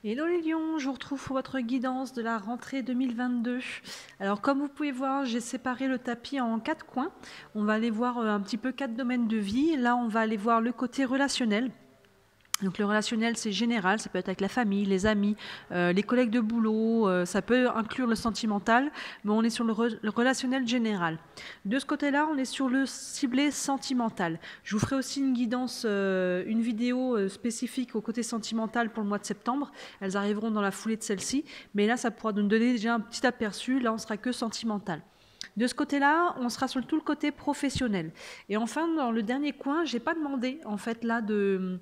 Hello les lions, je vous retrouve pour votre guidance de la rentrée 2022. Alors comme vous pouvez voir, j'ai séparé le tapis en 4 coins. On va aller voir un petit peu 4 domaines de vie. Là, on va aller voir le côté relationnel. Donc le relationnel, c'est général, ça peut être avec la famille, les amis, les collègues de boulot, ça peut inclure le sentimental, mais on est sur le relationnel général. De ce côté-là, on est sur le ciblé sentimental. Je vous ferai aussi une guidance, une vidéo spécifique au côté sentimental pour le mois de septembre. Elles arriveront dans la foulée de celle-ci, mais là, ça pourra nous donner déjà un petit aperçu. Là, on sera que sentimental. De ce côté-là, on sera sur tout le côté professionnel. Et enfin, dans le dernier coin, j'ai pas demandé, en fait, là, de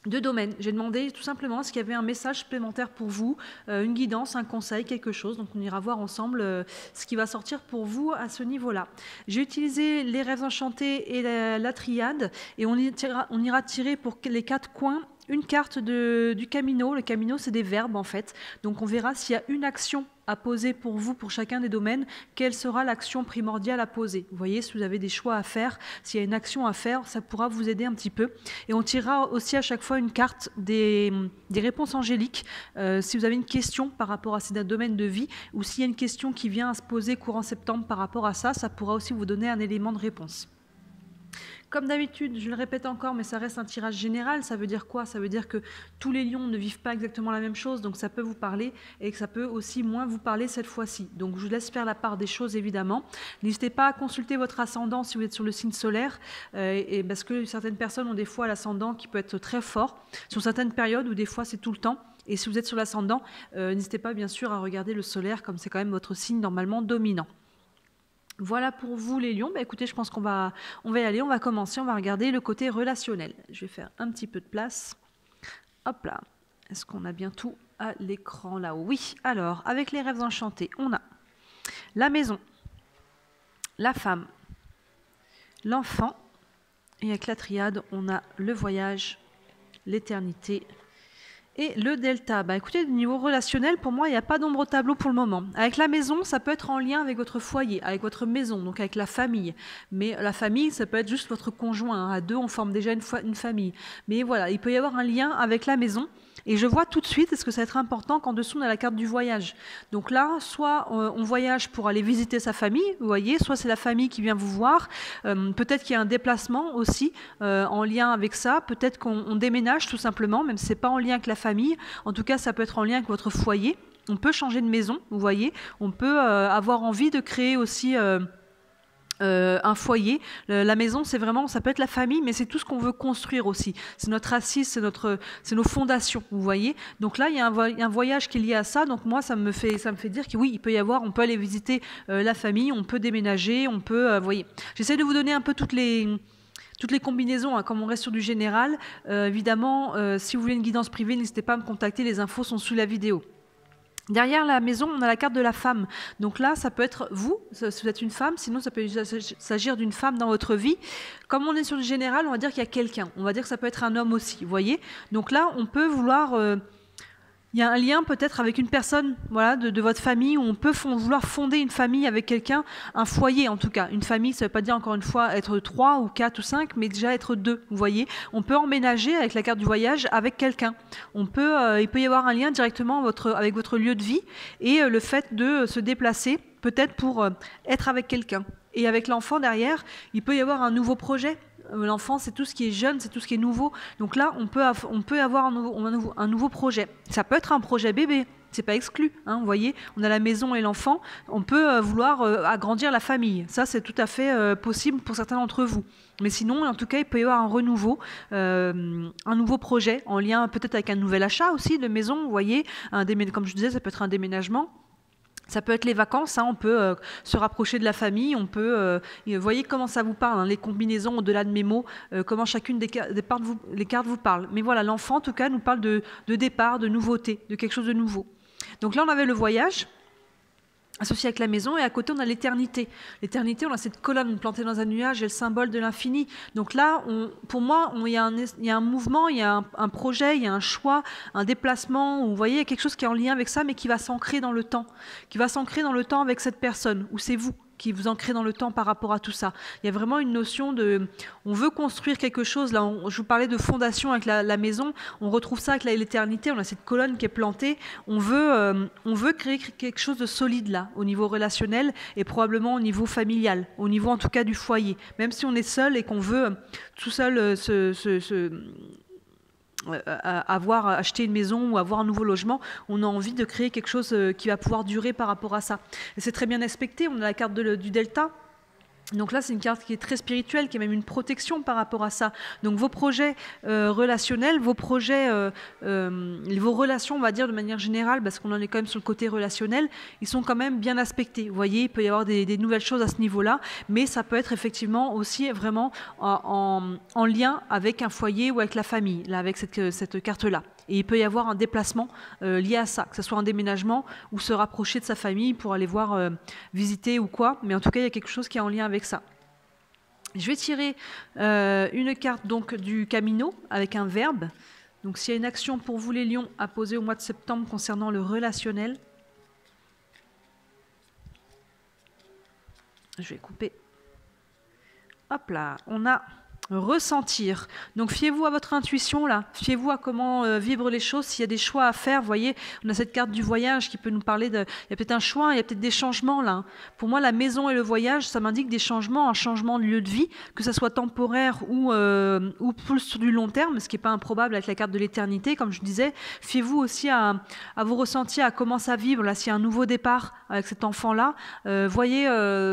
domaines. J'ai demandé tout simplement s'il y avait un message supplémentaire pour vous, une guidance, un conseil, quelque chose. Donc on ira voir ensemble ce qui va sortir pour vous à ce niveau-là. J'ai utilisé les rêves enchantés et la triade et on ira tirer pour les 4 coins une carte du Camino. Le Camino, c'est des verbes en fait. Donc on verra s'il y a une action à poser pour vous, pour chacun des domaines, quelle sera l'action primordiale à poser. Vous voyez, si vous avez des choix à faire, s'il y a une action à faire, ça pourra vous aider un petit peu. Et on tirera aussi à chaque fois une carte des réponses angéliques. Si vous avez une question par rapport à ces domaines de vie, ou s'il y a une question qui vient à se poser courant septembre par rapport à ça, ça pourra aussi vous donner un élément de réponse. Comme d'habitude, je le répète encore, mais ça reste un tirage général. Ça veut dire quoi? Ça veut dire que tous les lions ne vivent pas exactement la même chose, donc ça peut vous parler et que ça peut aussi moins vous parler cette fois-ci. Donc je vous laisse faire la part des choses, évidemment. N'hésitez pas à consulter votre ascendant si vous êtes sur le signe solaire, et parce que certaines personnes ont des fois l'ascendant qui peut être très fort, sur certaines périodes où des fois c'est tout le temps. Et si vous êtes sur l'ascendant, n'hésitez pas bien sûr à regarder le solaire, comme c'est quand même votre signe normalement dominant. Voilà pour vous les lions. Bah, écoutez, je pense qu'on va y aller, on va commencer, on va regarder le côté relationnel. Je vais faire un petit peu de place. Hop là. Est-ce qu'on a bien tout à l'écran là-haut? Oui. Alors, avec les rêves enchantés, on a la maison, la femme, l'enfant, et avec la triade, on a le voyage, l'éternité et le delta. Bah, écoutez, au niveau relationnel, pour moi, il n'y a pas d'ombre au tableau pour le moment. Avec la maison, ça peut être en lien avec votre foyer, avec votre maison, donc avec la famille. Mais la famille, ça peut être juste votre conjoint. Hein. À deux, on forme déjà une famille. Mais voilà, il peut y avoir un lien avec la maison. Et je vois tout de suite, est-ce que ça va être important qu'en dessous, on a la carte du voyage. Donc là, soit on voyage pour aller visiter sa famille, vous voyez, soit c'est la famille qui vient vous voir. Peut-être qu'il y a un déplacement aussi en lien avec ça. Peut-être qu'on déménage tout simplement, même si ce n'est pas en lien avec la famille. En tout cas, ça peut être en lien avec votre foyer. On peut changer de maison, vous voyez. On peut avoir envie de créer aussi un foyer. La maison, c'est vraiment, ça peut être la famille, mais c'est tout ce qu'on veut construire aussi. C'est notre assise, c'est nos fondations, vous voyez. Donc là, il y a un voyage qui est lié à ça. Donc moi, ça me fait dire que oui, il peut y avoir, on peut aller visiter la famille, on peut déménager, on peut, vous voyez. J'essaie de vous donner un peu toutes les combinaisons, hein, comme on reste sur du général. Évidemment, si vous voulez une guidance privée, n'hésitez pas à me contacter, les infos sont sous la vidéo. Derrière la maison, on a la carte de la femme. Donc là, ça peut être vous, si vous êtes une femme, sinon ça peut s'agir d'une femme dans votre vie. Comme on est sur le général, on va dire qu'il y a quelqu'un. On va dire que ça peut être un homme aussi, vous voyez. Donc là, on peut vouloir... il y a un lien peut-être avec une personne voilà, de votre famille où on peut vouloir fonder une famille avec quelqu'un, un foyer en tout cas. Une famille, ça ne veut pas dire encore une fois être 3 ou 4 ou 5, mais déjà être 2, vous voyez. On peut emménager avec la carte du voyage avec quelqu'un. Il peut y avoir un lien directement avec votre lieu de vie et le fait de se déplacer peut-être pour être avec quelqu'un. Et avec l'enfant derrière, il peut y avoir un nouveau projet. L'enfant, c'est tout ce qui est jeune, c'est tout ce qui est nouveau. Donc là, on peut avoir un nouveau projet. Ça peut être un projet bébé, c'est pas exclu. Hein, vous voyez, on a la maison et l'enfant. On peut vouloir agrandir la famille. Ça, c'est tout à fait possible pour certains d'entre vous. Mais sinon, en tout cas, il peut y avoir un renouveau, un nouveau projet en lien peut-être avec un nouvel achat aussi de maison. Vous voyez, comme je disais, ça peut être un déménagement. Ça peut être les vacances, hein, on peut se rapprocher de la famille, on peut... vous voyez comment ça vous parle, hein, les combinaisons au-delà de mes mots, comment chacune des cartes vous parle. Mais voilà, l'enfant, en tout cas, nous parle de départ, de nouveauté, de quelque chose de nouveau. Donc là, on avait le voyage associé avec la maison, et à côté, on a l'éternité. L'éternité, on a cette colonne plantée dans un nuage, et le symbole de l'infini. Donc là, pour moi, il y a un mouvement, il y a un projet, il y a un choix, un déplacement, où, vous voyez, il y a quelque chose qui est en lien avec ça, mais qui va s'ancrer dans le temps. Qui va s'ancrer dans le temps avec cette personne, où c'est vous. qui vous ancrez dans le temps par rapport à tout ça. Il y a vraiment une notion de... On veut construire quelque chose. Là, je vous parlais de fondation avec la maison. On retrouve ça avec l'éternité. On a cette colonne qui est plantée. On veut créer quelque chose de solide là, au niveau relationnel et probablement au niveau familial, au niveau en tout cas du foyer. Même si on est seul et qu'on veut tout seul avoir acheté une maison ou avoir un nouveau logement, on a envie de créer quelque chose qui va pouvoir durer par rapport à ça. Et c'est très bien aspecté, on a la carte du Delta. Donc là, c'est une carte qui est très spirituelle, qui est même une protection par rapport à ça. Donc vos projets relationnels, vos projets, vos relations, on va dire de manière générale, parce qu'on en est quand même sur le côté relationnel, ils sont quand même bien aspectés. Vous voyez, il peut y avoir des nouvelles choses à ce niveau-là, mais ça peut être effectivement aussi vraiment en lien avec un foyer ou avec la famille, là, avec cette carte-là. Et il peut y avoir un déplacement lié à ça, que ce soit un déménagement ou se rapprocher de sa famille pour aller voir, visiter ou quoi. Mais en tout cas, il y a quelque chose qui est en lien avec ça. Je vais tirer une carte donc du Camino avec un verbe. Donc s'il y a une action pour vous les lions à poser au mois de septembre concernant le relationnel. Je vais couper. Hop là, on a... ressentir. Donc fiez-vous à votre intuition là, fiez-vous à comment vivre les choses. S'il y a des choix à faire, vous voyez, on a cette carte du voyage qui peut nous parler de... Il y a peut-être un choix, il y a peut-être des changements là. Pour moi, la maison et le voyage, ça m'indique des changements, un changement de lieu de vie, que ça soit temporaire ou plus sur du long terme, ce qui n'est pas improbable avec la carte de l'éternité, comme je disais. Fiez-vous aussi à vos ressentis, à comment ça vibre. Là, s'il y a un nouveau départ avec cet enfant-là, voyez,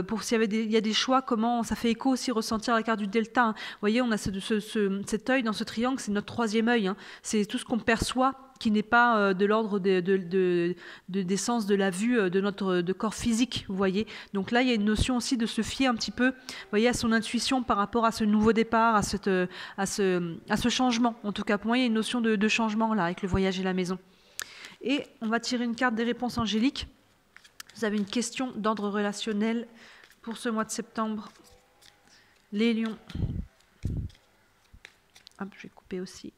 pour s'il y a des choix, comment ça fait écho aussi ressentir la carte du Delta. Hein. Vous voyez, on a cet œil dans ce triangle, c'est notre troisième œil. Hein. C'est tout ce qu'on perçoit qui n'est pas de l'ordre des sens de la vue de notre corps physique, vous voyez. Donc là, il y a une notion aussi de se fier un petit peu, vous voyez, à son intuition par rapport à ce nouveau départ, à ce changement. En tout cas, pour moi, il y a une notion de changement là, avec le voyage et la maison. Et on va tirer une carte des réponses angéliques. Vous avez une question d'ordre relationnel pour ce mois de septembre. Les lions. Hop, je vais couper aussi.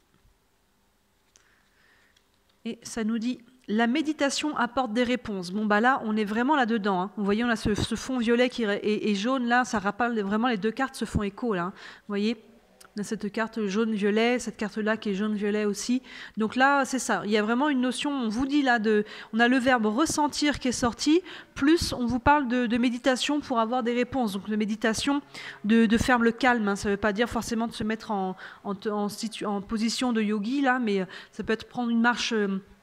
Et ça nous dit, la méditation apporte des réponses. Bon, bah là, on est vraiment là-dedans. Hein. Vous voyez, on a ce fond violet et jaune, là, ça rappelle vraiment, les deux cartes se font écho, là. Hein. Vous voyez, on a cette carte jaune-violet, cette carte-là qui est jaune-violet aussi. Donc là, c'est ça. Il y a vraiment une notion, on vous dit là, on a le verbe ressentir qui est sorti, plus on vous parle de méditation pour avoir des réponses. Donc de méditation, de faire le calme. Hein. Ça ne veut pas dire forcément de se mettre en position de yogi, là, mais ça peut être prendre une marche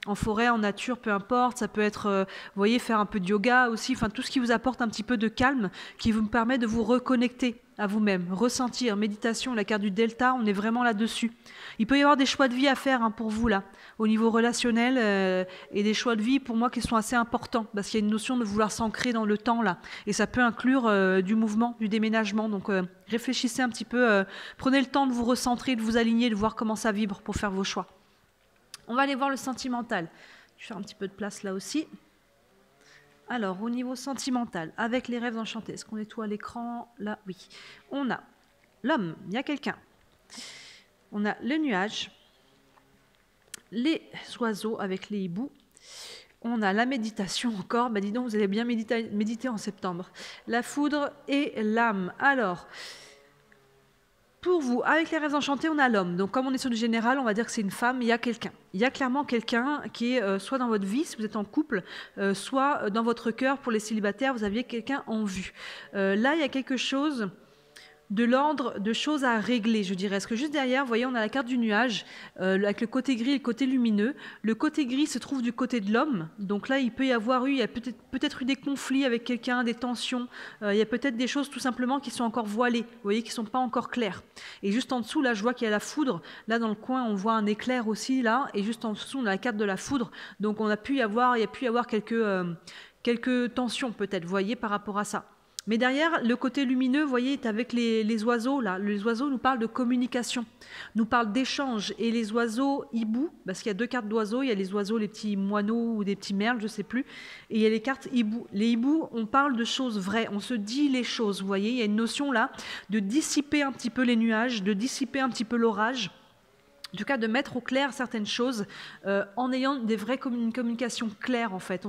en forêt, en nature, peu importe. Ça peut être, vous voyez, faire un peu de yoga aussi. Enfin, tout ce qui vous apporte un petit peu de calme, qui vous permet de vous reconnecter à vous-même, ressentir, méditation, la carte du Delta, on est vraiment là-dessus. Il peut y avoir des choix de vie à faire hein, pour vous, là, au niveau relationnel, et des choix de vie, pour moi, qui sont assez importants, parce qu'il y a une notion de vouloir s'ancrer dans le temps, là, et ça peut inclure du mouvement, du déménagement, donc réfléchissez un petit peu, prenez le temps de vous recentrer, de vous aligner, de voir comment ça vibre pour faire vos choix. On va aller voir le sentimental. Je vais faire un petit peu de place là aussi. Alors, au niveau sentimental, avec les rêves enchantés, est-ce qu'on est tout à l'écran? Là, oui. On a l'homme, il y a quelqu'un. On a le nuage, les oiseaux avec les hiboux. On a la méditation encore. Bah dis donc, vous allez bien méditer en septembre. La foudre et l'âme. Alors, pour vous, avec les rêves enchantés, on a l'homme. Donc, comme on est sur du général, on va dire que c'est une femme. Il y a quelqu'un. Il y a clairement quelqu'un qui est soit dans votre vie, si vous êtes en couple, soit dans votre cœur, pour les célibataires, vous aviez quelqu'un en vue. Là, il y a quelque chose de l'ordre de choses à régler, je dirais. Parce que juste derrière, vous voyez, on a la carte du nuage, avec le côté gris et le côté lumineux. Le côté gris se trouve du côté de l'homme. Donc là, il peut y avoir il y a peut-être eu des conflits avec quelqu'un, des tensions. Il y a peut-être des choses tout simplement qui sont encore voilées, vous voyez, qui ne sont pas encore claires. Et juste en dessous, là, je vois qu'il y a la foudre. Là, dans le coin, on voit un éclair aussi, là. Et juste en dessous, on a la carte de la foudre. Donc, il y a pu y avoir quelques tensions, peut-être, vous voyez, par rapport à ça. Mais derrière, le côté lumineux, vous voyez, est avec les oiseaux. Là. Les oiseaux nous parlent de communication, nous parlent d'échange. Et les oiseaux hiboux, parce qu'il y a deux cartes d'oiseaux, il y a les oiseaux, les petits moineaux ou des petits merles, je ne sais plus. Et il y a les cartes hiboux. Les hiboux, on parle de choses vraies, on se dit les choses, vous voyez. Il y a une notion là de dissiper un petit peu les nuages, de dissiper un petit peu l'orage. en tout cas de mettre au clair certaines choses en ayant des vraies communications claires en fait.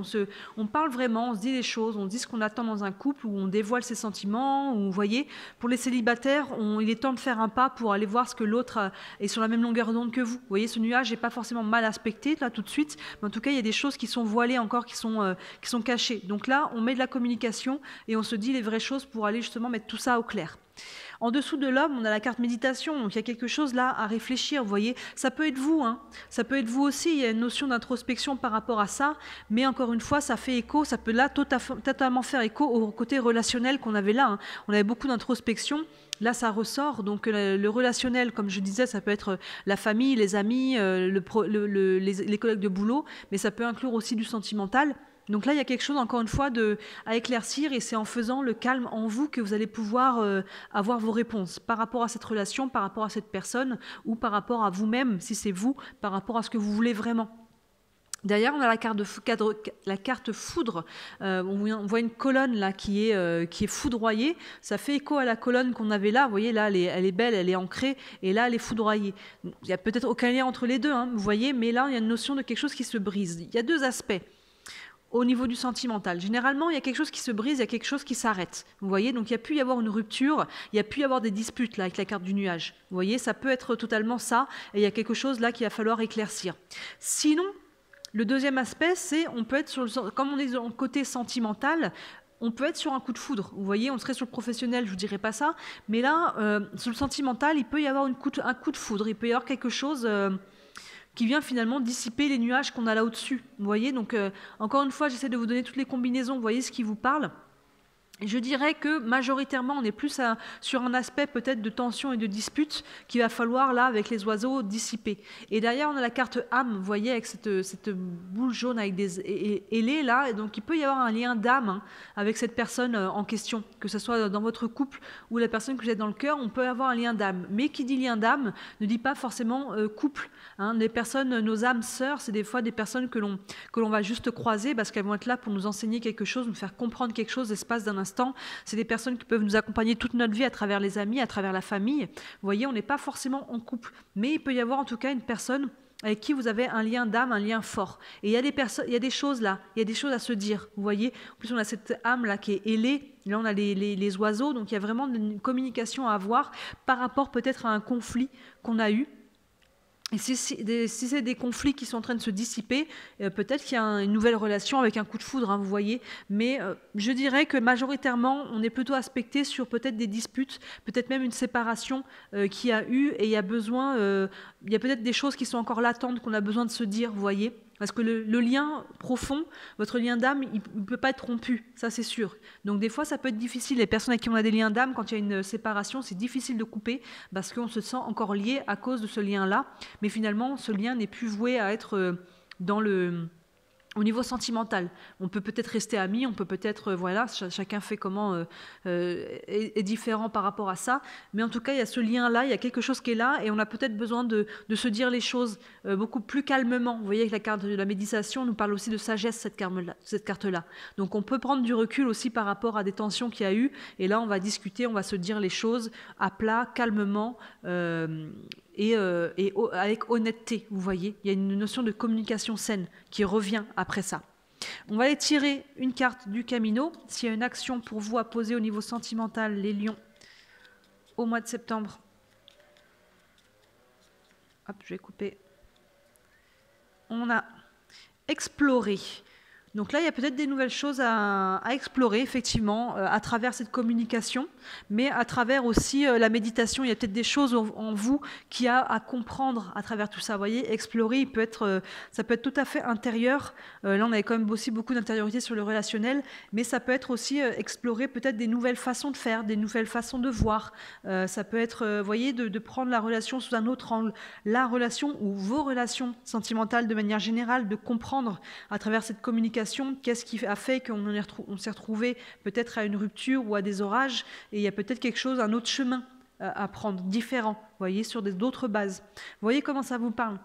On parle vraiment, on se dit les choses, on dit ce qu'on attend dans un couple, où on dévoile ses sentiments, où, vous voyez, pour les célibataires, il est temps de faire un pas pour aller voir ce que l'autre est sur la même longueur d'onde que vous. Vous voyez, ce nuage n'est pas forcément mal aspecté là tout de suite, mais en tout cas il y a des choses qui sont voilées encore, qui sont cachées. Donc là, on met de la communication et on se dit les vraies choses pour aller justement mettre tout ça au clair. En dessous de l'homme, on a la carte méditation, donc il y a quelque chose là à réfléchir, vous voyez. Ça peut être vous, hein. Ça peut être vous aussi, il y a une notion d'introspection par rapport à ça, mais encore une fois, ça fait écho, ça peut là totalement faire écho au côté relationnel qu'on avait là, hein. On avait beaucoup d'introspection, là ça ressort, donc le relationnel, comme je disais, ça peut être la famille, les amis, les collègues de boulot, mais ça peut inclure aussi du sentimental. Donc là, il y a quelque chose, encore une fois, à éclaircir, et c'est en faisant le calme en vous que vous allez pouvoir avoir vos réponses par rapport à cette relation, par rapport à cette personne, ou par rapport à vous-même, si c'est vous, par rapport à ce que vous voulez vraiment. Derrière, on a la carte foudre. On voit une colonne là qui est foudroyée. Ça fait écho à la colonne qu'on avait là. Vous voyez, là, elle est belle, elle est ancrée, et là, elle est foudroyée. Il n'y a peut-être aucun lien entre les deux, hein, vous voyez, mais là, il y a une notion de quelque chose qui se brise. Il y a deux aspects. Au niveau du sentimental, généralement, il y a quelque chose qui se brise, il y a quelque chose qui s'arrête. Vous voyez, donc il y a pu y avoir une rupture, il y a pu y avoir des disputes là avec la carte du nuage. Vous voyez, ça peut être totalement ça, et il y a quelque chose là qu'il va falloir éclaircir. Sinon, le deuxième aspect, c'est on peut être comme on est dans le côté sentimental, on peut être sur un coup de foudre. Vous voyez, on serait sur le professionnel, je vous dirais pas ça, mais là, sur le sentimental, il peut y avoir un coup de foudre, il peut y avoir quelque chose qui vient finalement dissiper les nuages qu'on a là au-dessus. Vous voyez, donc encore une fois, j'essaie de vous donner toutes les combinaisons, vous voyez ce qui vous parle. Je dirais que majoritairement, on est plus sur un aspect peut-être de tension et de dispute qu'il va falloir, là, avec les oiseaux, dissiper. Et derrière, on a la carte âme, vous voyez, avec cette boule jaune avec des ailés, là. Et donc, il peut y avoir un lien d'âme hein, avec cette personne en question, que ce soit dans votre couple ou la personne que vous êtes dans le cœur, on peut avoir un lien d'âme. Mais qui dit lien d'âme ne dit pas forcément couple. Hein. Les personnes, nos âmes sœurs, c'est des fois des personnes que l'on va juste croiser parce qu'elles vont être là pour nous enseigner quelque chose, nous faire comprendre quelque chose l'espace d'un instant. C'est des personnes qui peuvent nous accompagner toute notre vie à travers les amis, à travers la famille. Vous voyez, on n'est pas forcément en couple, mais il peut y avoir en tout cas une personne avec qui vous avez un lien d'âme, un lien fort. Et il y a des choses là, il y a des choses à se dire. Vous voyez, en plus on a cette âme là qui est ailée. Là on a les oiseaux, donc il y a vraiment une communication à avoir par rapport peut-être à un conflit qu'on a eu. Et si c'est des conflits qui sont en train de se dissiper, peut-être qu'il y a une nouvelle relation avec un coup de foudre, hein, vous voyez. Mais je dirais que majoritairement, on est plutôt aspecté sur peut-être des disputes, peut-être même une séparation qu'il y a eu, et il y a besoin, il y a peut-être des choses qui sont encore latentes qu'on a besoin de se dire, vous voyez. Parce que le lien profond, votre lien d'âme, il ne peut pas être rompu, ça c'est sûr. Donc des fois, ça peut être difficile. Les personnes avec qui on a des liens d'âme, quand il y a une séparation, c'est difficile de couper parce qu'on se sent encore lié à cause de ce lien-là. Mais finalement, ce lien n'est plus voué à être au niveau sentimental. On peut peut-être rester amis, on peut peut-être, voilà, chacun fait comment est différent par rapport à ça. Mais en tout cas, il y a ce lien-là, il y a quelque chose qui est là, et on a peut-être besoin de se dire les choses beaucoup plus calmement. Vous voyez que la carte de la méditation nous parle aussi de sagesse, cette carte-là. Donc on peut prendre du recul aussi par rapport à des tensions qu'il y a eu, et là on va discuter, on va se dire les choses à plat, calmement, et avec honnêteté, vous voyez. Il y a une notion de communication saine qui revient après ça. On va aller tirer une carte du Camino. S'il y a une action pour vous à poser au niveau sentimental, les lions, au mois de septembre. Hop, je vais couper. On a exploré. Donc là, il y a peut-être des nouvelles choses à explorer, effectivement, à travers cette communication, mais à travers aussi la méditation. Il y a peut-être des choses en vous qu'il y a à comprendre à travers tout ça. Vous voyez, explorer, ça peut être tout à fait intérieur. Là, on avait quand même aussi beaucoup d'intériorité sur le relationnel, mais ça peut être aussi explorer peut-être des nouvelles façons de faire, des nouvelles façons de voir. Ça peut être, vous voyez, de prendre la relation sous un autre angle. La relation ou vos relations sentimentales de manière générale, de comprendre à travers cette communication qu'est-ce qui a fait qu'on s'est retrouvé peut-être à une rupture ou à des orages, et il y a peut-être quelque chose, un autre chemin à prendre, différent, vous voyez, sur d'autres bases. Vous voyez comment ça vous parle.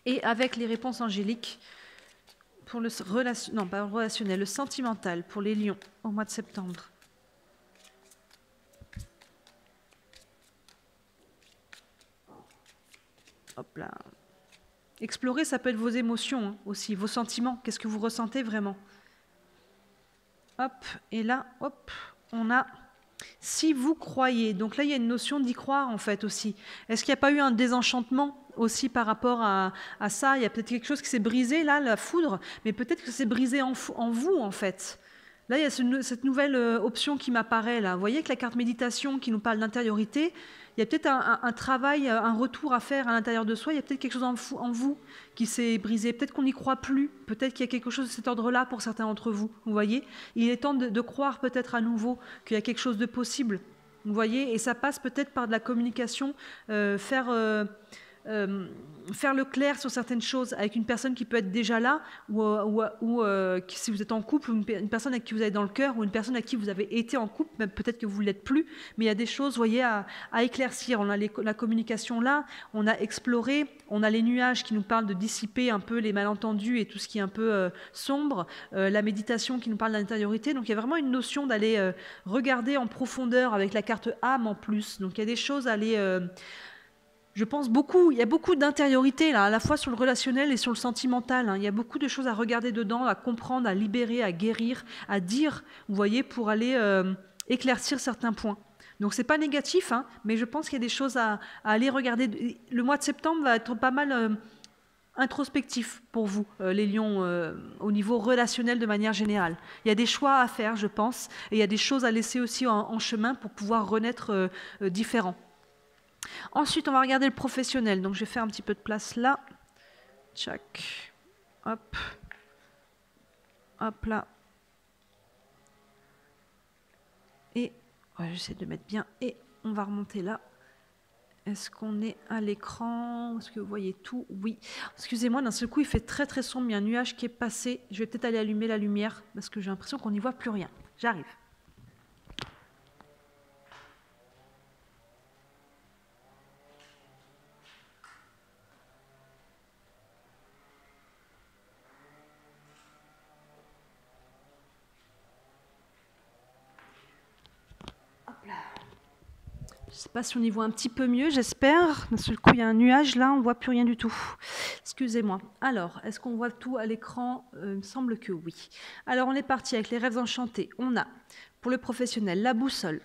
Et avec les réponses angéliques, pour le relationnel, le sentimental, pour les lions, au mois de septembre. Hop là. Explorer, ça peut être vos émotions hein, aussi, vos sentiments. Qu'est-ce que vous ressentez vraiment? Hop, et là, hop, on a « si vous croyez ». Donc là, il y a une notion d'y croire en fait aussi. Est-ce qu'il n'y a pas eu un désenchantement aussi par rapport à ça? Il y a peut-être quelque chose qui s'est brisé là, la foudre, mais peut-être que c'est brisé en vous en fait. Là, il y a cette nouvelle option qui m'apparaît là. Vous voyez que la carte méditation qui nous parle d'intériorité, il y a peut-être un travail, un retour à faire à l'intérieur de soi. Il y a peut-être quelque chose en vous qui s'est brisé. Peut-être qu'on n'y croit plus. Peut-être qu'il y a quelque chose de cet ordre-là pour certains d'entre vous. Vous voyez, il est temps de croire peut-être à nouveau qu'il y a quelque chose de possible. Vous voyez, et ça passe peut-être par de la communication, faire le clair sur certaines choses avec une personne qui peut être déjà là, ou si vous êtes en couple, une personne avec qui vous êtes dans le cœur, ou une personne avec qui vous avez été en couple, même peut-être que vous ne l'êtes plus, mais il y a des choses, vous voyez, à éclaircir. On a la communication là, on a exploré, on a les nuages qui nous parlent de dissiper un peu les malentendus et tout ce qui est un peu sombre, la méditation qui nous parle d'intériorité. Donc il y a vraiment une notion d'aller regarder en profondeur avec la carte âme en plus. Donc il y a des choses à aller... je pense il y a beaucoup d'intériorité là, à la fois sur le relationnel et sur le sentimental. Hein. Il y a beaucoup de choses à regarder dedans, à comprendre, à libérer, à guérir, à dire, vous voyez, pour aller éclaircir certains points. Donc c'est pas négatif, hein, mais je pense qu'il y a des choses à aller regarder. Le mois de septembre va être pas mal introspectif pour vous, les lions, au niveau relationnel de manière générale. Il y a des choix à faire, je pense, et il y a des choses à laisser aussi en chemin pour pouvoir renaître différents. Ensuite, on va regarder le professionnel. Donc, je vais faire un petit peu de place là. Tchac. Hop. Hop là. Et, ouais, j'essaie de mettre bien. Et on va remonter là. Est-ce qu'on est à l'écran? Est-ce que vous voyez tout? Oui. Excusez-moi, d'un seul coup, il fait très très sombre. Il y a un nuage qui est passé. Je vais peut-être aller allumer la lumière parce que j'ai l'impression qu'on n'y voit plus rien. J'arrive. Je ne sais pas si on y voit un petit peu mieux, j'espère. D'un seul coup, il y a un nuage là, on ne voit plus rien du tout. Excusez-moi. Alors, est-ce qu'on voit tout à l'écran? Il me semble que oui. Alors, on est parti avec les rêves enchantés. On a, pour le professionnel, la boussole,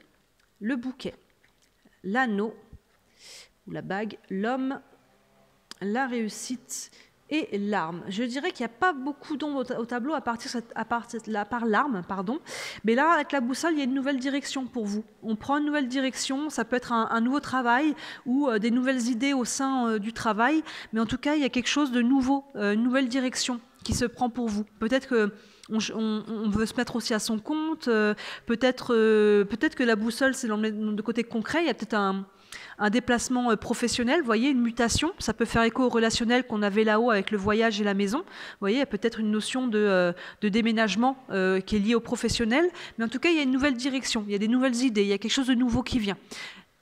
le bouquet, l'anneau, ou la bague, l'homme, la réussite et l'arme. Je dirais qu'il n'y a pas beaucoup d'ombre au tableau à part l'arme, pardon. Mais là, avec la boussole, il y a une nouvelle direction pour vous. On prend une nouvelle direction, ça peut être un nouveau travail ou des nouvelles idées au sein du travail. Mais en tout cas, il y a quelque chose de nouveau, une nouvelle direction qui se prend pour vous. Peut-être que on veut se mettre aussi à son compte. Peut-être que la boussole, c'est de côté concret. Il y a peut-être un déplacement professionnel, vous voyez, une mutation. Ça peut faire écho au relationnel qu'on avait là-haut avec le voyage et la maison. Vous voyez, il y a peut-être une notion de déménagement qui est liée au professionnel. Mais en tout cas, il y a une nouvelle direction, il y a des nouvelles idées, il y a quelque chose de nouveau qui vient.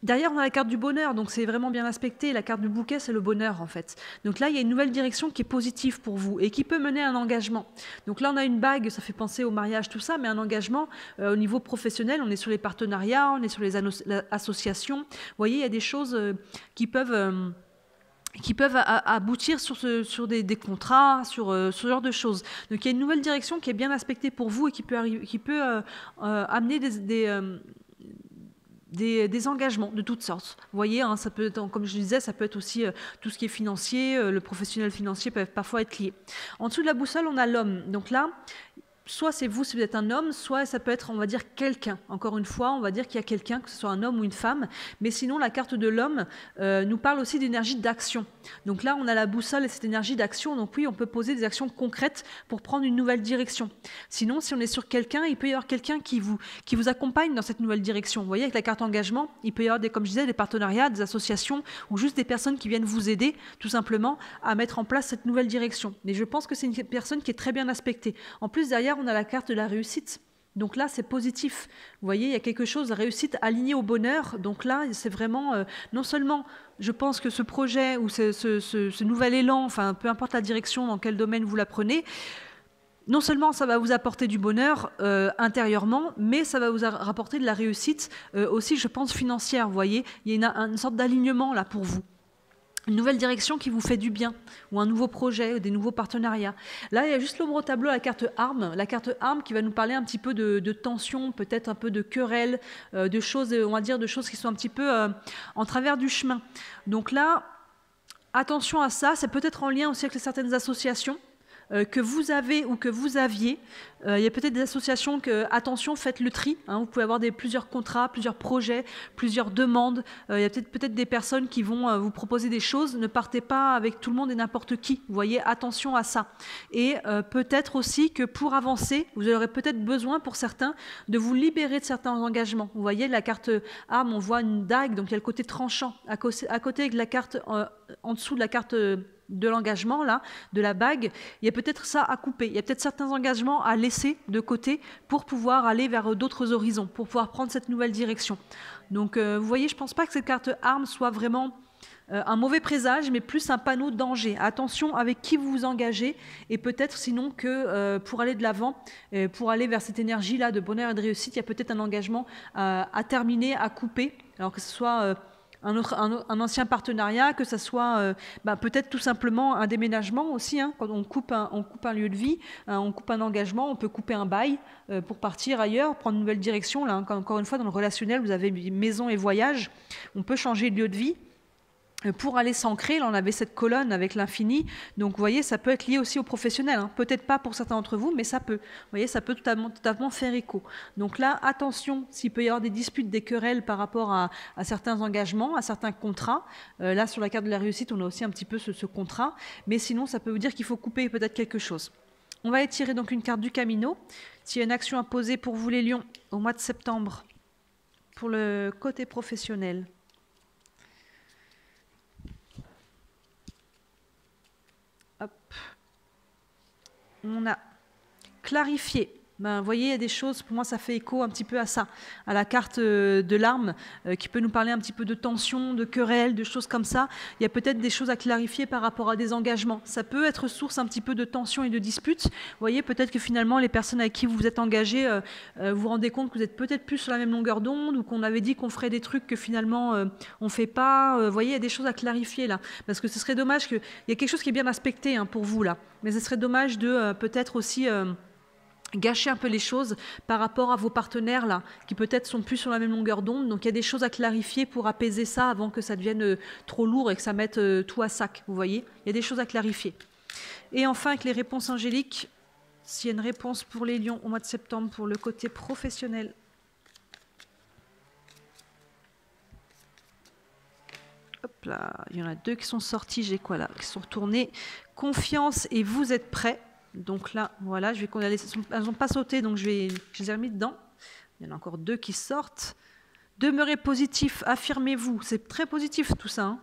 Derrière, on a la carte du bonheur, donc c'est vraiment bien aspecté. La carte du bouquet, c'est le bonheur, en fait. Donc là, il y a une nouvelle direction qui est positive pour vous et qui peut mener à un engagement. Donc là, on a une bague, ça fait penser au mariage, tout ça, mais un engagement au niveau professionnel, on est sur les partenariats, on est sur les associations. Vous voyez, il y a des choses qui peuvent aboutir sur des contrats, sur ce genre de choses. Donc il y a une nouvelle direction qui est bien aspectée pour vous et qui peut amener des engagements de toutes sortes. Vous voyez, hein, ça peut être, comme je disais, ça peut être aussi tout ce qui est financier, le professionnel financier peut parfois être lié. En dessous de la boussole, on a l'homme. Donc là, soit c'est vous si vous êtes un homme, soit ça peut être, on va dire, quelqu'un. Encore une fois, on va dire qu'il y a quelqu'un, que ce soit un homme ou une femme. Mais sinon, la carte de l'homme nous parle aussi d'énergie d'action. Donc là, on a la boussole et cette énergie d'action. Donc oui, on peut poser des actions concrètes pour prendre une nouvelle direction. Sinon, si on est sur quelqu'un, il peut y avoir quelqu'un qui vous accompagne dans cette nouvelle direction. Vous voyez, avec la carte engagement, il peut y avoir, comme je disais, des partenariats, des associations ou juste des personnes qui viennent vous aider, tout simplement, à mettre en place cette nouvelle direction. Mais je pense que c'est une personne qui est très bien aspectée. En plus, derrière, on a la carte de la réussite. Donc là, c'est positif. Vous voyez, il y a quelque chose de réussite alignée au bonheur. Donc là, c'est vraiment, non seulement, je pense que ce projet ou ce nouvel élan, enfin, peu importe la direction, dans quel domaine vous la prenez, non seulement ça va vous apporter du bonheur intérieurement, mais ça va vous rapporter de la réussite aussi, je pense, financière. Vous voyez, il y a une sorte d'alignement là pour vous. une nouvelle direction qui vous fait du bien, ou un nouveau projet, ou des nouveaux partenariats. Là, il y a juste l'ombre au tableau, la carte arme qui va nous parler un petit peu de tension, peut-être un peu de querelle, de choses, on va dire, de choses qui sont un petit peu en travers du chemin. Donc là, attention à ça, c'est peut-être en lien aussi avec certaines associations que vous avez ou que vous aviez. Il y a peut-être des associations que, attention, faites le tri. Vous pouvez avoir plusieurs contrats, plusieurs projets, plusieurs demandes. Il y a peut-être des personnes qui vont vous proposer des choses. Ne partez pas avec tout le monde et n'importe qui. Vous voyez, attention à ça. Et peut-être aussi que pour avancer, vous aurez peut-être besoin pour certains de vous libérer de certains engagements. Vous voyez, la carte arme, on voit une dague, donc il y a le côté tranchant. À côté avec la carte, en dessous de la carte de l'engagement, là, de la bague, il y a peut-être ça à couper. Il y a peut-être certains engagements à laisser de côté pour pouvoir aller vers d'autres horizons, pour pouvoir prendre cette nouvelle direction. Donc, vous voyez, je ne pense pas que cette carte arme soit vraiment un mauvais présage, mais plus un panneau danger. Attention avec qui vous vous engagez, et peut-être sinon que pour aller de l'avant, pour aller vers cette énergie-là de bonheur et de réussite, il y a peut-être un engagement à terminer, à couper, alors que ce soit un ancien partenariat, que ce soit peut-être tout simplement un déménagement aussi, quand on coupe un lieu de vie, on coupe un engagement, on peut couper un bail pour partir ailleurs, prendre une nouvelle direction. Là, encore une fois, dans le relationnel, vous avez maison et voyage, on peut changer de lieu de vie pour aller s'ancrer. Là, on avait cette colonne avec l'infini. Donc, vous voyez, ça peut être lié aussi aux professionnels. Peut-être pas pour certains d'entre vous, mais ça peut. Vous voyez, ça peut totalement faire écho. Donc là, attention, s'il peut y avoir des disputes, des querelles par rapport à certains engagements, à certains contrats. Là, sur la carte de la réussite, on a aussi un petit peu ce contrat. Mais sinon, ça peut vous dire qu'il faut couper peut-être quelque chose. On va étirer donc une carte du Camino. S'il y a une action à poser pour vous, les lions, au mois de septembre, pour le côté professionnel. Hop. On a clarifié. Vous voyez, il y a des choses, pour moi, ça fait écho un petit peu à ça, à la carte de l'arme, qui peut nous parler un petit peu de tension, de querelle, de choses comme ça. Il y a peut-être des choses à clarifier par rapport à des engagements. Ça peut être source un petit peu de tension et de disputes. Vous voyez, peut-être que finalement, les personnes avec qui vous vous êtes engagés, vous vous rendez compte que vous êtes peut-être plus sur la même longueur d'onde, ou qu'on avait dit qu'on ferait des trucs que finalement, on ne fait pas. Vous voyez, il y a des choses à clarifier là. Parce que ce serait dommage qu'il y ait quelque chose qui est bien aspecté pour vous là. Mais ce serait dommage de peut-être aussi gâcher un peu les choses par rapport à vos partenaires là, qui peut-être sont plus sur la même longueur d'onde. Donc il y a des choses à clarifier pour apaiser ça avant que ça devienne trop lourd et que ça mette tout à sac, vous voyez. Il y a des choses à clarifier. Et enfin, avec les réponses angéliques, s'il y a une réponse pour les lions au mois de septembre pour le côté professionnel. Hop là, il y en a deux qui sont sortis, j'ai quoi là, qui sont retournés. Confiance et vous êtes prêts. Donc là, voilà, elles n'ont pas sauté, donc je les ai remis dedans. Il y en a encore deux qui sortent. Demeurez positif, affirmez-vous. C'est très positif tout ça.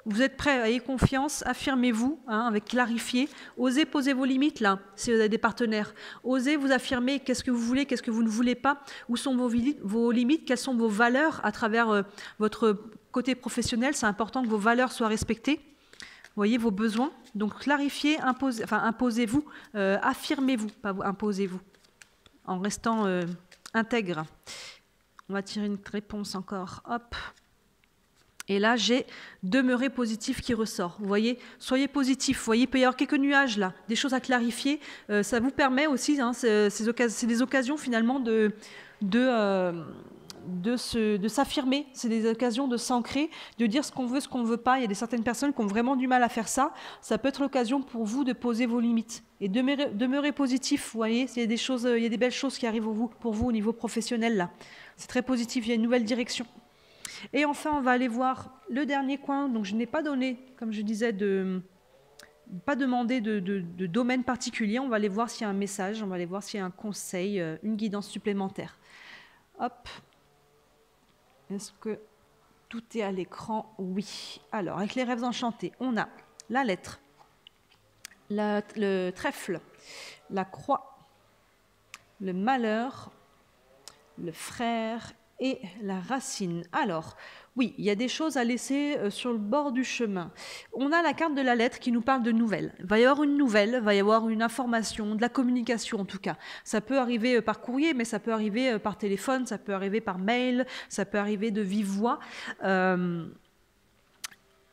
Vous êtes prêts, ayez confiance, affirmez-vous, avec clarifier. Osez poser vos limites là, si vous avez des partenaires. Osez vous affirmer qu'est-ce que vous voulez, qu'est-ce que vous ne voulez pas. Où sont vos limites, quelles sont vos valeurs à travers votre côté professionnel. C'est important que vos valeurs soient respectées. Voyez vos besoins, donc clarifiez, imposez-vous, affirmez-vous, pas imposez-vous, en restant intègre. On va tirer une réponse encore, hop. Et là, j'ai demeuré positif qui ressort. Vous voyez, soyez positif. Vous voyez, il peut y avoir quelques nuages là, des choses à clarifier. Ça vous permet aussi, c'est des occasions finalement de s'affirmer, c'est des occasions de s'ancrer, de dire ce qu'on veut, ce qu'on ne veut pas. Il y a certaines personnes qui ont vraiment du mal à faire ça. Ça peut être l'occasion pour vous de poser vos limites et demeurer positif. Vous voyez, il y a des belles choses qui arrivent pour vous au niveau professionnel là. C'est très positif, il y a une nouvelle direction. Et enfin, on va aller voir le dernier coin. Donc, je n'ai pas donné, comme je disais, pas demandé de domaine particulier. On va aller voir s'il y a un message, on va aller voir s'il y a un conseil, une guidance supplémentaire. Hop. Est-ce que tout est à l'écran? Oui. Alors, avec les rêves enchantés, on a la lettre, le trèfle, la croix, le malheur, le frère et la racine. Alors, oui, il y a des choses à laisser sur le bord du chemin. On a la carte de la lettre qui nous parle de nouvelles. Il va y avoir une nouvelle, il va y avoir une information, de la communication en tout cas. Ça peut arriver par courrier, mais ça peut arriver par téléphone, ça peut arriver par mail, ça peut arriver de vive voix.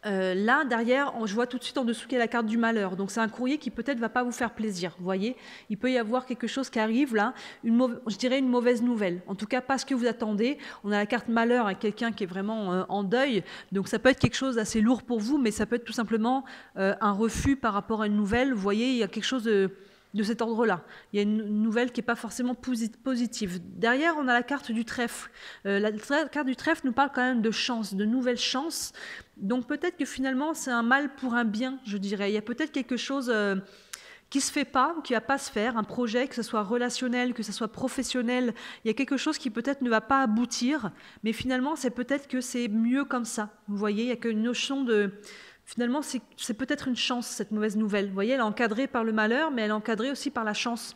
Là, derrière, je vois tout de suite en dessous qu'il y a la carte du malheur. Donc, c'est un courrier qui peut-être ne va pas vous faire plaisir. Vous voyez, il peut y avoir quelque chose qui arrive là, je dirais une mauvaise nouvelle. En tout cas, pas ce que vous attendez. On a la carte malheur avec quelqu'un qui est vraiment en deuil. Donc, ça peut être quelque chose d'assez lourd pour vous, mais ça peut être tout simplement un refus par rapport à une nouvelle. Vous voyez, il y a quelque chose de cet ordre-là. Il y a une nouvelle qui n'est pas forcément positive. Derrière, on a la carte du trèfle. La carte du trèfle nous parle quand même de chance, de nouvelles chances. Donc peut-être que finalement, c'est un mal pour un bien, je dirais. Il y a peut-être quelque chose qui ne se fait pas ou qui ne va pas se faire, un projet, que ce soit relationnel, que ce soit professionnel. Il y a quelque chose qui peut-être ne va pas aboutir, mais finalement, c'est peut-être que c'est mieux comme ça. Vous voyez, il y a qu'une notion de... Finalement, c'est peut-être une chance, cette mauvaise nouvelle. Vous voyez, elle est encadrée par le malheur, mais elle est encadrée aussi par la chance.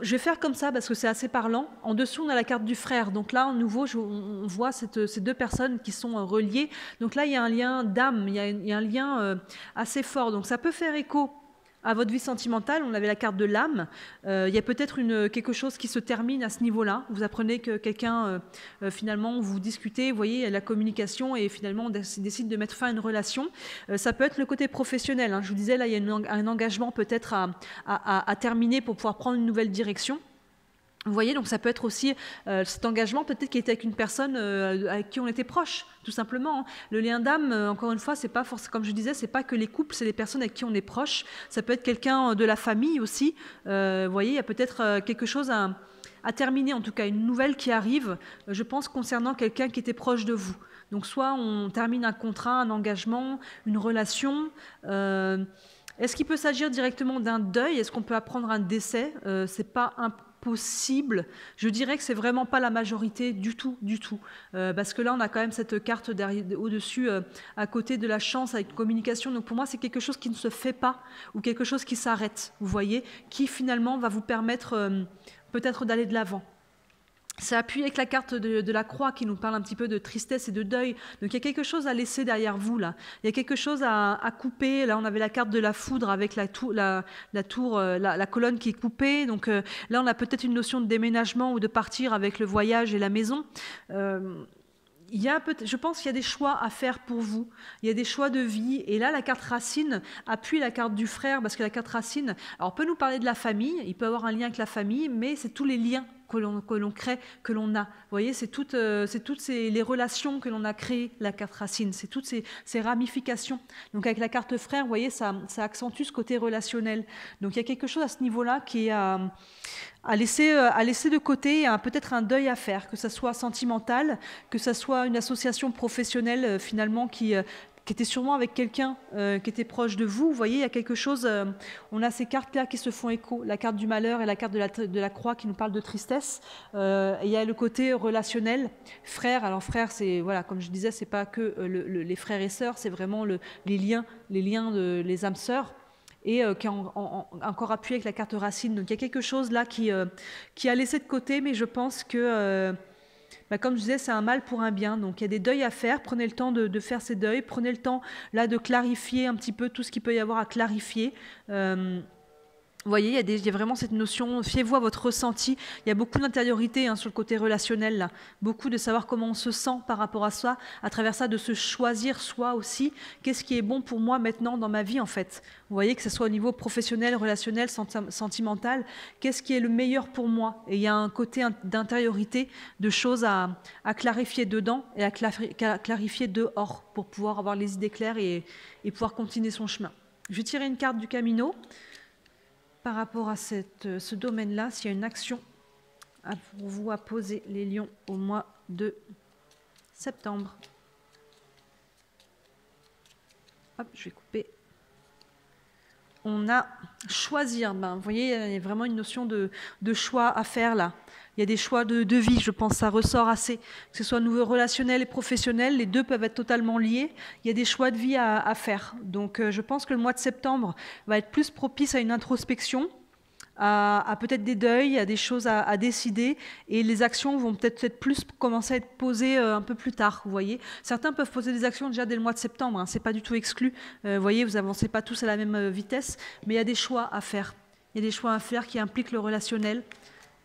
Je vais faire comme ça parce que c'est assez parlant. En dessous, on a la carte du frère. Donc là, à nouveau, on voit ces deux personnes qui sont reliées. Donc là, il y a un lien d'âme, il y a un lien assez fort. Donc ça peut faire écho à votre vie sentimentale. On avait la carte de l'âme. Il y a peut-être quelque chose qui se termine à ce niveau-là. Vous apprenez que quelqu'un, finalement, vous discutez, vous voyez, la communication et finalement, on décide de mettre fin à une relation. Ça peut être le côté professionnel. Hein. Je vous disais, là, il y a un engagement peut-être à terminer pour pouvoir prendre une nouvelle direction. Vous voyez, donc ça peut être aussi cet engagement peut-être qui était avec une personne avec qui on était proche, tout simplement. Hein. Le lien d'âme, encore une fois, c'est pas forcément, comme je disais, c'est pas que les couples, c'est les personnes avec qui on est proche. Ça peut être quelqu'un de la famille aussi. Vous voyez, il y a peut-être quelque chose à terminer, en tout cas, une nouvelle qui arrive, je pense, concernant quelqu'un qui était proche de vous. Donc soit on termine un contrat, un engagement, une relation. Est-ce qu'il peut s'agir directement d'un deuil? Est-ce qu'on peut apprendre un décès? C'est pas possible. Je dirais que c'est vraiment pas la majorité du tout, parce que là on a quand même cette carte au-dessus, à côté de la chance avec une communication. Donc pour moi c'est quelque chose qui ne se fait pas ou quelque chose qui s'arrête. Vous voyez, qui finalement va vous permettre peut-être d'aller de l'avant. Ça appuie avec la carte de la croix qui nous parle un petit peu de tristesse et de deuil. Donc il y a quelque chose à laisser derrière vous là. Il y a quelque chose à couper. Là on avait la carte de la foudre avec la colonne qui est coupée. Donc là on a peut-être une notion de déménagement ou de partir avec le voyage et la maison. Je pense qu'il y a des choix à faire pour vous. Il y a des choix de vie. Et là, la carte racine appuie la carte du frère, parce que la carte racine, alors peut nous parler de la famille, il peut avoir un lien avec la famille, mais c'est tous les liens que l'on crée, que l'on a. Vous voyez, c'est toutes les relations que l'on a créées, la carte racine. C'est toutes ces ramifications. Donc avec la carte frère, vous voyez, ça accentue ce côté relationnel. Donc il y a quelque chose à ce niveau-là qui est à laisser de côté, peut-être un deuil à faire, que ce soit sentimental, que ce soit une association professionnelle finalement qui était sûrement avec quelqu'un qui était proche de vous. Vous voyez, il y a quelque chose, on a ces cartes-là qui se font écho, la carte du malheur et la carte de la croix qui nous parle de tristesse. Et il y a le côté relationnel, frère. Alors frère, c'est, voilà, comme je disais, c'est pas que les frères et sœurs, c'est vraiment les liens les âmes sœurs. Et qui est encore appuyé avec la carte racine. Donc il y a quelque chose là qui a laissé de côté, mais je pense que, comme je disais, c'est un mal pour un bien. Donc il y a des deuils à faire, prenez le temps de faire ces deuils, prenez le temps là de clarifier un petit peu tout ce qu'il peut y avoir à clarifier. Vous voyez, il y a vraiment cette notion, fiez-vous à votre ressenti. Il y a beaucoup d'intériorité sur le côté relationnel, là. Beaucoup de savoir comment on se sent par rapport à soi, à travers ça, de se choisir soi aussi. Qu'est-ce qui est bon pour moi maintenant dans ma vie, en fait? Vous voyez, que ce soit au niveau professionnel, relationnel, sentimental, qu'est-ce qui est le meilleur pour moi? Et il y a un côté d'intériorité, de choses à clarifier dedans et à clarifier dehors pour pouvoir avoir les idées claires et pouvoir continuer son chemin. Je vais tirer une carte du Camino. Par rapport à ce domaine-là, s'il y a une action pour vous à poser les lions au mois de septembre. Hop, je vais couper. On a choisir. Vous voyez, il y a vraiment une notion de choix à faire là. Il y a des choix de vie, je pense, ça ressort assez. Que ce soit au niveau relationnel et professionnel, les deux peuvent être totalement liés. Il y a des choix de vie à faire. Donc, je pense que le mois de septembre va être plus propice à une introspection, à peut-être des deuils, à des choses à décider. Et les actions vont peut-être plus commencer à être posées un peu plus tard, vous voyez. Certains peuvent poser des actions déjà dès le mois de septembre, ce n'est pas du tout exclu. Vous voyez, vous n'avancez pas tous à la même vitesse, mais il y a des choix à faire. Il y a des choix à faire qui impliquent le relationnel,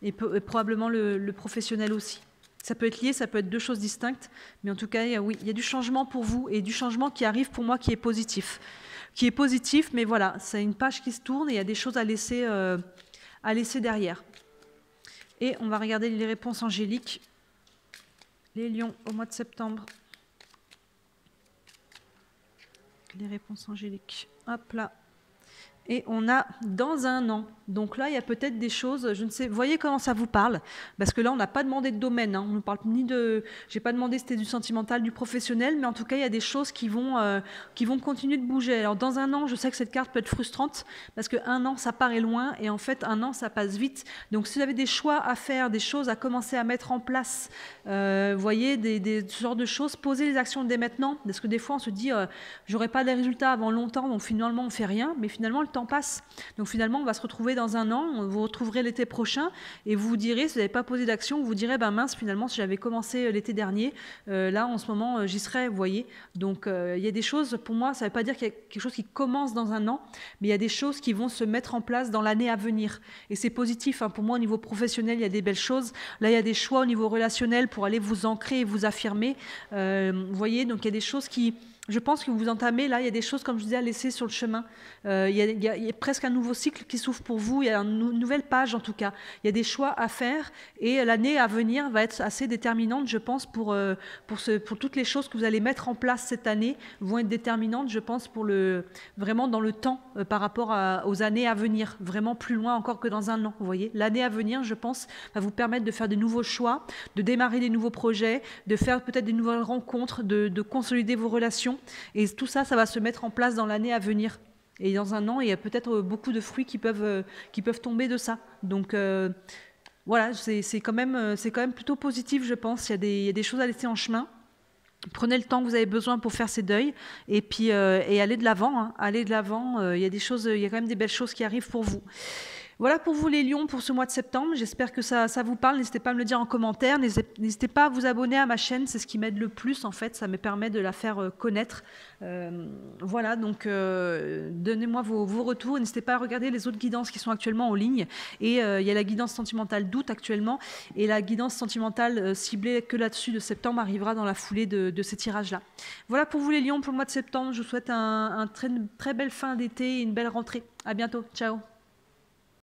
et probablement le professionnel aussi. Ça peut être lié, ça peut être deux choses distinctes, mais en tout cas, oui, il y a du changement pour vous et du changement qui arrive pour moi qui est positif. Qui est positif, mais voilà, c'est une page qui se tourne et il y a des choses à laisser derrière. Et on va regarder les réponses angéliques. Les lions au mois de septembre. Les réponses angéliques. Hop là. Et on a dans un an. Donc là, il y a peut-être des choses, je ne sais, voyez comment ça vous parle? Parce que là, on n'a pas demandé de domaine. Hein. On ne parle ni de. J'ai pas demandé si c'était du sentimental, du professionnel, mais en tout cas, il y a des choses qui vont continuer de bouger. Alors, dans un an, je sais que cette carte peut être frustrante parce qu'un an, ça paraît loin et en fait, un an, ça passe vite. Donc, si vous avez des choix à faire, des choses à commencer à mettre en place, voyez, ce genre de choses, posez les actions dès maintenant. Parce que des fois, on se dit, j'aurai pas des résultats avant longtemps, donc finalement, on fait rien. Mais finalement, le temps passe. Donc finalement, on va se retrouver dans un an, vous retrouverez l'été prochain et vous vous direz, si vous n'avez pas posé d'action, vous vous direz, ben mince, finalement, si j'avais commencé l'été dernier, là, en ce moment, j'y serais, vous voyez. Donc, il y a des choses, pour moi, ça ne veut pas dire qu'il y a quelque chose qui commence dans un an, mais il y a des choses qui vont se mettre en place dans l'année à venir. Et c'est positif, hein. Pour moi, au niveau professionnel, il y a des belles choses. Là, il y a des choix au niveau relationnel pour aller vous ancrer et vous affirmer. Vous voyez, donc il y a des choses qui... Je pense que vous entamez, là, il y a des choses, comme je disais, à laisser sur le chemin. Il y a presque un nouveau cycle qui s'ouvre pour vous, il y a une nouvelle page en tout cas. Il y a des choix à faire et l'année à venir va être assez déterminante, je pense, pour toutes les choses que vous allez mettre en place cette année vont être déterminantes, je pense, vraiment dans le temps par rapport aux années à venir, vraiment plus loin encore que dans un an, vous voyez. L'année à venir, je pense, va vous permettre de faire de nouveaux choix, de démarrer des nouveaux projets, de faire peut-être des nouvelles rencontres, de consolider vos relations. Et tout ça, ça va se mettre en place dans l'année à venir. Et dans un an, il y a peut-être beaucoup de fruits qui peuvent tomber de ça. Donc voilà, c'est quand même plutôt positif, je pense. Il y a des choses à laisser en chemin. Prenez le temps que vous avez besoin pour faire ces deuils et puis et allez de l'avant. Hein. Allez de l'avant. Il y a quand même des belles choses qui arrivent pour vous. Voilà pour vous les lions pour ce mois de septembre. J'espère que ça vous parle. N'hésitez pas à me le dire en commentaire. N'hésitez pas à vous abonner à ma chaîne. C'est ce qui m'aide le plus en fait. Ça me permet de la faire connaître. Voilà, donc donnez-moi vos retours. N'hésitez pas à regarder les autres guidances qui sont actuellement en ligne. Et il y a la guidance sentimentale d'août actuellement. Et la guidance sentimentale ciblée que là-dessus de septembre arrivera dans la foulée de ces tirages-là. Voilà pour vous les lions pour le mois de septembre. Je vous souhaite une très belle fin d'été et une belle rentrée. À bientôt. Ciao.